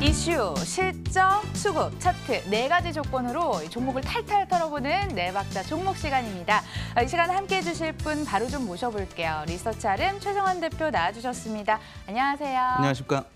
이슈, 실적, 수급, 차트 네 가지 조건으로 종목을 탈탈 털어보는 네 박자 종목 시간입니다. 이 시간 함께해 주실 분 바로 좀 모셔볼게요. 리서치 아름 최성환 대표 나와주셨습니다. 안녕하세요. 안녕하십니까.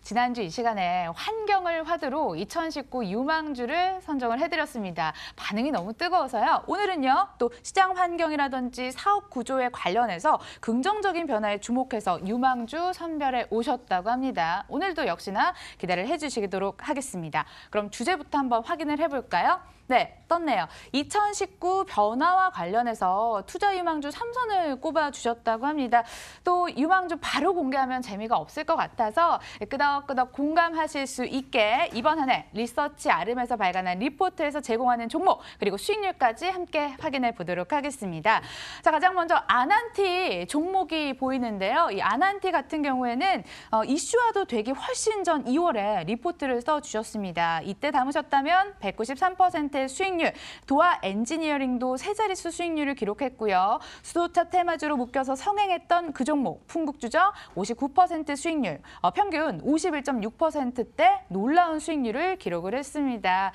지난주 이 시간에 환경을 화두로 2019 유망주를 선정을 해드렸습니다. 반응이 너무 뜨거워서요. 오늘은요, 또 시장 환경이라든지 사업 구조에 관련해서 긍정적인 변화에 주목해서 유망주 선별해 오셨다고 합니다. 오늘도 역시나 기대를 해주시도록 하겠습니다. 그럼 주제부터 한번 확인을 해볼까요? 네, 떴네요. 2019 변화와 관련해서 투자 유망주 3선을 꼽아주셨다고 합니다. 또 유망주 바로 공개하면 재미가 없을 것 같아서 끄덕끄덕 공감하실 수 있게 이번 한 해 리서치 아름에서 발간한 리포트에서 제공하는 종목 그리고 수익률까지 함께 확인해 보도록 하겠습니다. 자, 가장 먼저 아난티 종목이 보이는데요. 이 아난티 같은 경우에는 이슈화도 되기 훨씬 전 2월에 리포트를 써주셨습니다. 이때 담으셨다면 193%의 수익률, 도화 엔지니어링도 세 자릿수 수익률을 기록했고요. 수소차 테마주로 묶여서 성행했던 그 종목, 풍국주죠. 59% 수익률, 평균 51.6%대 놀라운 수익률을 기록을 했습니다.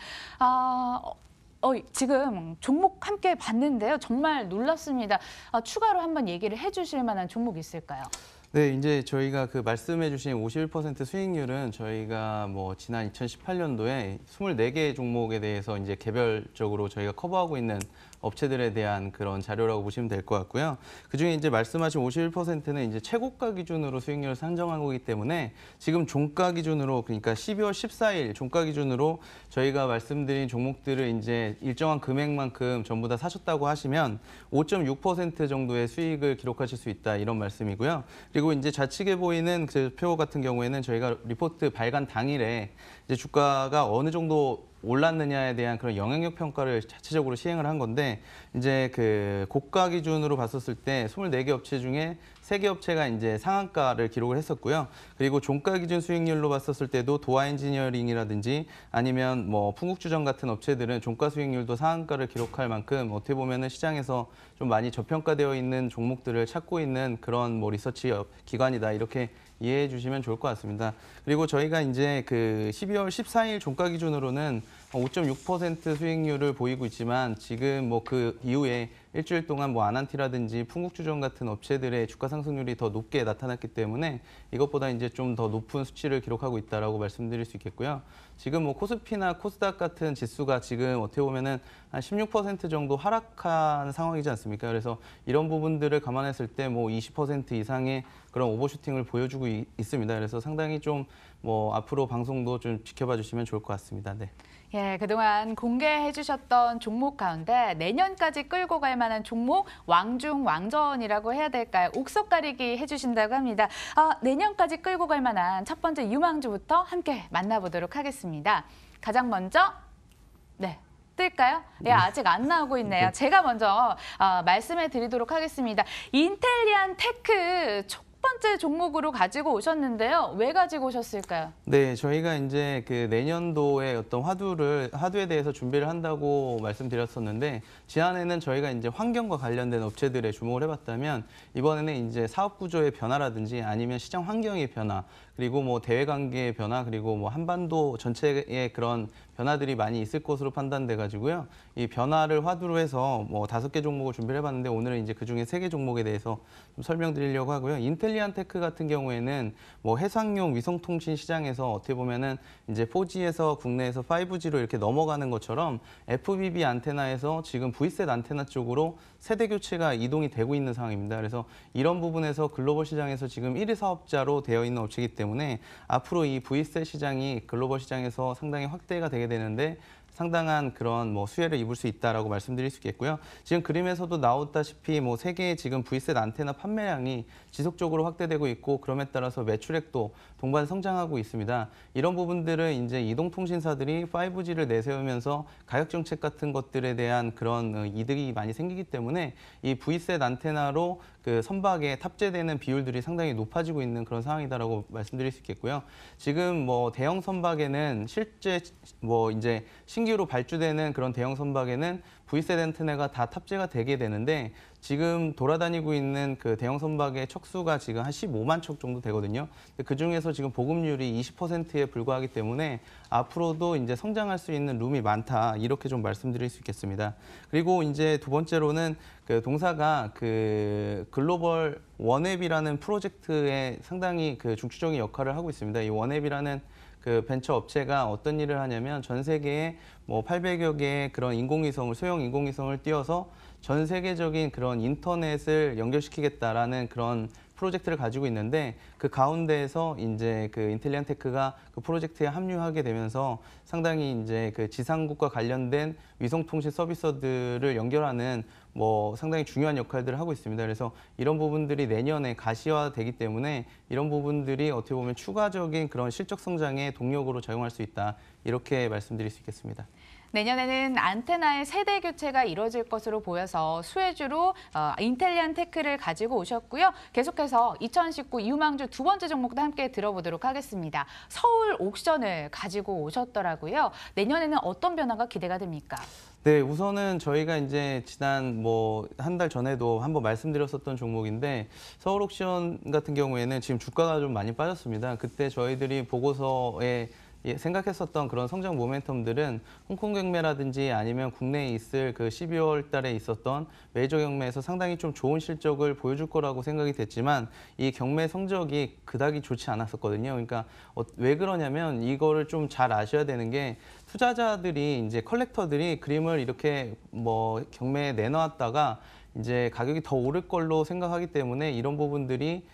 지금 종목 함께 봤는데요. 정말 놀랐습니다. 추가로 한번 얘기를 해주실 만한 종목 있을까요? 네, 이제 저희가 그 말씀해주신 51% 수익률은 저희가 지난 2018년도에 24개 종목에 대해서 이제 개별적으로 저희가 커버하고 있는 업체들에 대한 그런 자료라고 보시면 될 것 같고요. 그중에 이제 말씀하신 51%는 이제 최고가 기준으로 수익률을 산정한 거기 때문에 지금 종가 기준으로, 그러니까 12월 14일 종가 기준으로 저희가 말씀드린 종목들을 이제 일정한 금액만큼 전부 다 사셨다고 하시면 5.6% 정도의 수익을 기록하실 수 있다, 이런 말씀이고요. 그리고 이제 좌측에 보이는 그 표 같은 경우에는 저희가 리포트 발간 당일에 이제 주가가 어느 정도 올랐느냐에 대한 그런 영향력 평가를 자체적으로 시행을 한 건데, 이제 그 고가 기준으로 봤었을 때 24개 업체 중에 3개 업체가 이제 상한가를 기록을 했었고요. 그리고 종가 기준 수익률로 봤었을 때도 도화 엔지니어링이라든지 아니면 풍국주정 같은 업체들은 종가 수익률도 상한가를 기록할 만큼 어떻게 보면은 시장에서 좀 많이 저평가되어 있는 종목들을 찾고 있는 그런 리서치 기관이다, 이렇게 이해해 주시면 좋을 것 같습니다. 그리고 저희가 이제 그 12월 14일 종가 기준으로는 5.6% 수익률을 보이고 있지만, 지금 그 이후에 일주일 동안 아난티라든지 풍국주정 같은 업체들의 주가 상승률이 더 높게 나타났기 때문에 이것보다 이제 좀 더 높은 수치를 기록하고 있다라고 말씀드릴 수 있겠고요. 지금 코스피나 코스닥 같은 지수가 지금 어떻게 보면은 한 16% 정도 하락한 상황이지 않습니까? 그래서 이런 부분들을 감안했을 때 20% 이상의 그런 오버슈팅을 보여주고 있습니다. 그래서 상당히 좀 앞으로 방송도 좀 지켜봐 주시면 좋을 것 같습니다. 네. 예, 그동안 공개해 주셨던 종목 가운데 내년까지 끌고 갈 만한 종목 왕중왕전이라고 해야 될까요? 옥석 가리기 해주신다고 합니다. 내년까지 끌고 갈 만한 첫 번째 유망주부터 함께 만나보도록 하겠습니다. 가장 먼저, 네. 뜰까요? 예, 아직 안 나오고 있네요. 제가 먼저 말씀해 드리도록 하겠습니다. 인텔리안 테크 첫 번째 종목으로 가지고 오셨는데요. 왜 가지고 오셨을까요? 네, 저희가 이제 그 내년도에 어떤 화두에 대해서 준비를 한다고 말씀드렸었는데, 지난해는 저희가 이제 환경과 관련된 업체들에 주목을 해봤다면, 이번에는 이제 사업 구조의 변화라든지 아니면 시장 환경의 변화, 그리고 대외 관계의 변화, 그리고 한반도 전체의 그런 변화들이 많이 있을 것으로 판단돼 가지고요. 이 변화를 화두로 해서 5개 종목을 준비를 해봤는데, 오늘은 이제 그중에 3개 종목에 대해서 좀 설명드리려고 하고요. 인텔리안 테크 같은 경우에는 해상용 위성통신 시장에서 어떻게 보면은 이제 4G에서 국내에서 5G로 이렇게 넘어가는 것처럼 FBB 안테나에서 지금 V셋 안테나 쪽으로 세대 교체가 이동이 되고 있는 상황입니다. 그래서 이런 부분에서 글로벌 시장에서 지금 1위 사업자로 되어 있는 업체이기 때문에 앞으로 이 V셋 시장이 글로벌 시장에서 상당히 확대가 되게 되는데 상당한 그런 수혜를 입을 수 있다라고 말씀드릴 수 있겠고요. 지금 그림에서도 나왔다시피 세계의 지금 V셋 안테나 판매량이 지속적으로 확대되고 있고, 그럼에 따라서 매출액도 동반 성장하고 있습니다. 이런 부분들은 이제 이동통신사들이 5G를 내세우면서 가격 정책 같은 것들에 대한 그런 이득이 많이 생기기 때문에 이 V셋 안테나로 그 선박에 탑재되는 비율들이 상당히 높아지고 있는 그런 상황이다라고 말씀드릴 수 있겠고요. 지금 대형 선박에는 실제 이제 신규로 발주되는 그런 대형 선박에는 V셋 안테나가 다 탑재가 되게 되는데, 지금 돌아다니고 있는 그 대형 선박의 척수가 지금 한 15만 척 정도 되거든요. 그 중에서 지금 보급률이 20%에 불과하기 때문에 앞으로도 이제 성장할 수 있는 룸이 많다. 이렇게 좀 말씀드릴 수 있겠습니다. 그리고 이제 두 번째로는 그 동사가 그 글로벌 원앱이라는 프로젝트에 상당히 그 중추적인 역할을 하고 있습니다. 이 원앱이라는 그 벤처 업체가 어떤 일을 하냐면 전 세계에 뭐 800여 개의 그런 인공위성을, 소형 인공위성을 띄워서 전 세계적인 그런 인터넷을 연결시키겠다라는 그런 프로젝트를 가지고 있는데 그 가운데에서 이제 그 인텔리안테크가 그 프로젝트에 합류하게 되면서 상당히 이제 그 지상국과 관련된 위성통신 서비스들을 연결하는 뭐 상당히 중요한 역할들을 하고 있습니다. 그래서 이런 부분들이 내년에 가시화되기 때문에 이런 부분들이 어떻게 보면 추가적인 그런 실적 성장의 동력으로 작용할 수 있다. 이렇게 말씀드릴 수 있겠습니다. 내년에는 안테나의 세대 교체가 이뤄질 것으로 보여서 수혜주로 인텔리안테크를 가지고 오셨고요. 계속해서 2019 유망주 두 번째 종목도 함께 들어보도록 하겠습니다. 서울 옥션을 가지고 오셨더라고요. 내년에는 어떤 변화가 기대가 됩니까? 네, 우선은 저희가 이제 지난 뭐 한 달 전에도 한번 말씀드렸었던 종목인데 서울 옥션 같은 경우에는 지금 주가가 좀 많이 빠졌습니다. 그때 저희들이 보고서에 생각했었던 그런 성장 모멘텀들은 홍콩 경매라든지 아니면 국내에 있을 그 12월 달에 있었던 메이저 경매에서 상당히 좀 좋은 실적을 보여줄 거라고 생각이 됐지만 이 경매 성적이 그닥이 좋지 않았었거든요. 그러니까 왜 그러냐면 이거를 좀 잘 아셔야 되는 게 투자자들이 이제 컬렉터들이 그림을 이렇게 뭐 경매에 내놓았다가 이제 가격이 더 오를 걸로 생각하기 때문에 이런 부분들이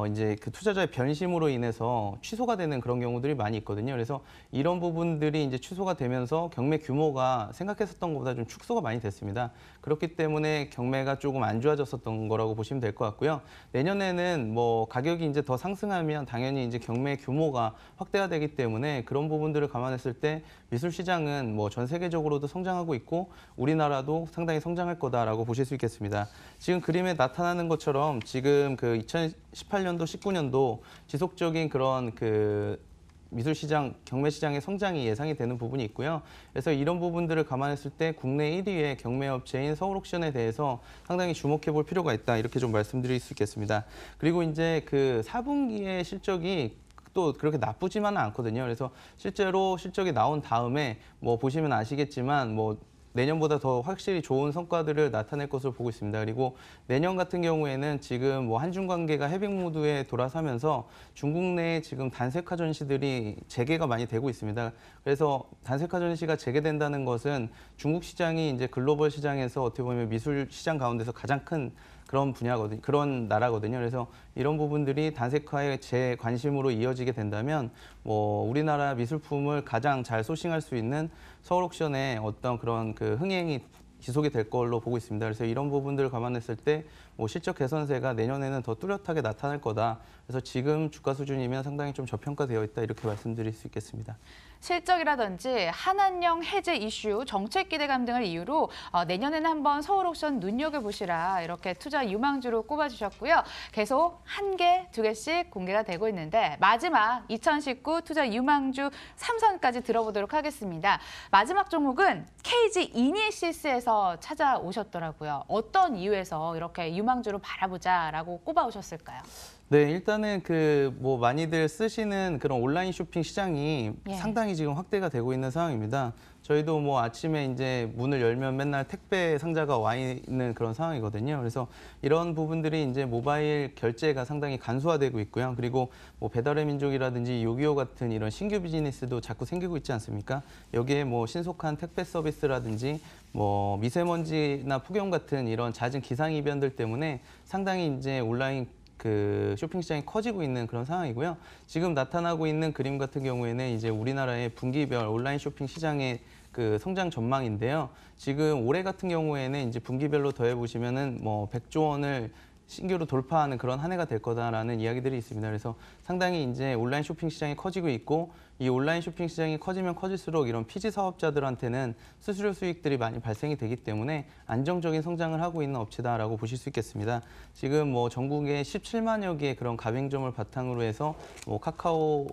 이제 그 투자자의 변심으로 인해서 취소가 되는 그런 경우들이 많이 있거든요. 그래서 이런 부분들이 이제 취소가 되면서 경매 규모가 생각했었던 것보다 좀 축소가 많이 됐습니다. 그렇기 때문에 경매가 조금 안 좋아졌었던 거라고 보시면 될 것 같고요. 내년에는 뭐 가격이 이제 더 상승하면 당연히 이제 경매 규모가 확대가 되기 때문에 그런 부분들을 감안했을 때 미술 시장은 뭐 전 세계적으로도 성장하고 있고 우리나라도 상당히 성장할 거다라고 보실 수 있겠습니다. 지금 그림에 나타나는 것처럼 지금 그 2018년도, 19년도 지속적인 그런 그 미술 시장, 경매 시장의 성장이 예상이 되는 부분이 있고요. 그래서 이런 부분들을 감안했을 때 국내 1위의 경매 업체인 서울 옥션에 대해서 상당히 주목해 볼 필요가 있다. 이렇게 좀 말씀드릴 수 있겠습니다. 그리고 이제 그 4분기의 실적이 또 그렇게 나쁘지만은 않거든요. 그래서 실제로 실적이 나온 다음에 뭐 보시면 아시겠지만 뭐 내년보다 더 확실히 좋은 성과들을 나타낼 것으로 보고 있습니다. 그리고 내년 같은 경우에는 지금 뭐 한중 관계가 해빙 모드에 돌아서면서 중국 내에 지금 단색화 전시들이 재개가 많이 되고 있습니다. 그래서 단색화 전시가 재개된다는 것은 중국 시장이 이제 글로벌 시장에서 어떻게 보면 미술 시장 가운데서 가장 큰 그런 분야거든요. 그런 나라거든요. 그래서 이런 부분들이 단색화의 제 관심으로 이어지게 된다면 뭐 우리나라 미술품을 가장 잘 소싱할 수 있는 서울 옥션의 어떤 그런 그 흥행이 지속이 될 걸로 보고 있습니다. 그래서 이런 부분들을 감안했을 때 뭐 실적 개선세가 내년에는 더 뚜렷하게 나타날 거다. 그래서 지금 주가 수준이면 상당히 좀 저평가되어 있다. 이렇게 말씀드릴 수 있겠습니다. 실적이라든지 한한령 해제 이슈, 정책 기대감 등을 이유로 내년에는 한번 서울 옥션 눈여겨보시라 이렇게 투자 유망주로 꼽아주셨고요. 계속 한 개, 두 개씩 공개가 되고 있는데 마지막 2019 투자 유망주 3선까지 들어보도록 하겠습니다. 마지막 종목은 KG 이니시스에서 찾아오셨더라고요. 어떤 이유에서 이렇게 유망주로 바라보자라고 꼽아오셨을까요? 네, 일단은 그 뭐 많이들 쓰시는 그런 온라인 쇼핑 시장이 예. 상당히 지금 확대가 되고 있는 상황입니다. 저희도 뭐 아침에 이제 문을 열면 맨날 택배 상자가 와 있는 그런 상황이거든요. 그래서 이런 부분들이 이제 모바일 결제가 상당히 간소화되고 있고요. 그리고 뭐 배달의 민족이라든지 요기요 같은 이런 신규 비즈니스도 자꾸 생기고 있지 않습니까? 여기에 뭐 신속한 택배 서비스라든지 뭐 미세먼지나 폭염 같은 이런 잦은 기상 이변들 때문에 상당히 이제 온라인 그 쇼핑 시장이 커지고 있는 그런 상황이고요. 지금 나타나고 있는 그림 같은 경우에는 이제 우리나라의 분기별 온라인 쇼핑 시장의 그 성장 전망인데요. 지금 올해 같은 경우에는 이제 분기별로 더해 보시면은 뭐 100조 원을 신규로 돌파하는 그런 한 해가 될 거다라는 이야기들이 있습니다. 그래서 상당히 이제 온라인 쇼핑 시장이 커지고 있고 이 온라인 쇼핑 시장이 커지면 커질수록 이런 피지 사업자들한테는 수수료 수익들이 많이 발생이 되기 때문에 안정적인 성장을 하고 있는 업체다라고 보실 수 있겠습니다. 지금 뭐 전국에 17만여 개의 그런 가맹점을 바탕으로 해서 뭐 카카오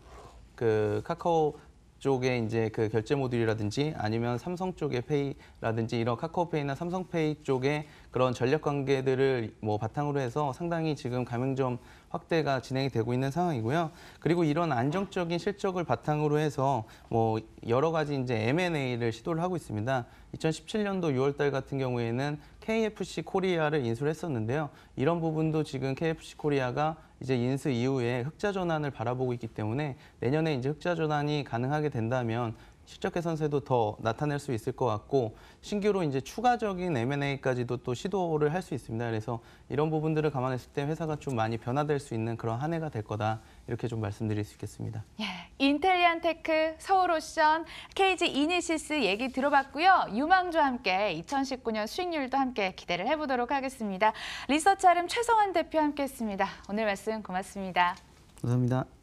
쪽에 이제 그 결제 모듈이라든지 아니면 삼성 쪽의 페이라든지 이런 카카오페이나 삼성페이 쪽에 그런 전략 관계들을 뭐 바탕으로 해서 상당히 지금 가맹점 확대가 진행이 되고 있는 상황이고요. 그리고 이런 안정적인 실적을 바탕으로 해서 뭐 여러 가지 이제 M&A를 시도를 하고 있습니다. 2017년도 6월달 같은 경우에는 KFC 코리아를 인수를 했었는데요. 이런 부분도 지금 KFC 코리아가 이제 인수 이후에 흑자 전환을 바라보고 있기 때문에 내년에 이제 흑자 전환이 가능하게 된다면 실적 개선세도 더 나타낼 수 있을 것 같고 신규로 이제 추가적인 M&A까지도 또 시도를 할 수 있습니다. 그래서 이런 부분들을 감안했을 때 회사가 좀 많이 변화될 수 있는 그런 한 해가 될 거다 이렇게 좀 말씀드릴 수 있겠습니다. 예, 인텔리안테크, 서울오션, KG 이니시스 얘기 들어봤고요. 유망주와 함께 2019년 수익률도 함께 기대를 해보도록 하겠습니다. 리서치아름 최성환 대표 함께했습니다. 오늘 말씀 고맙습니다. 감사합니다.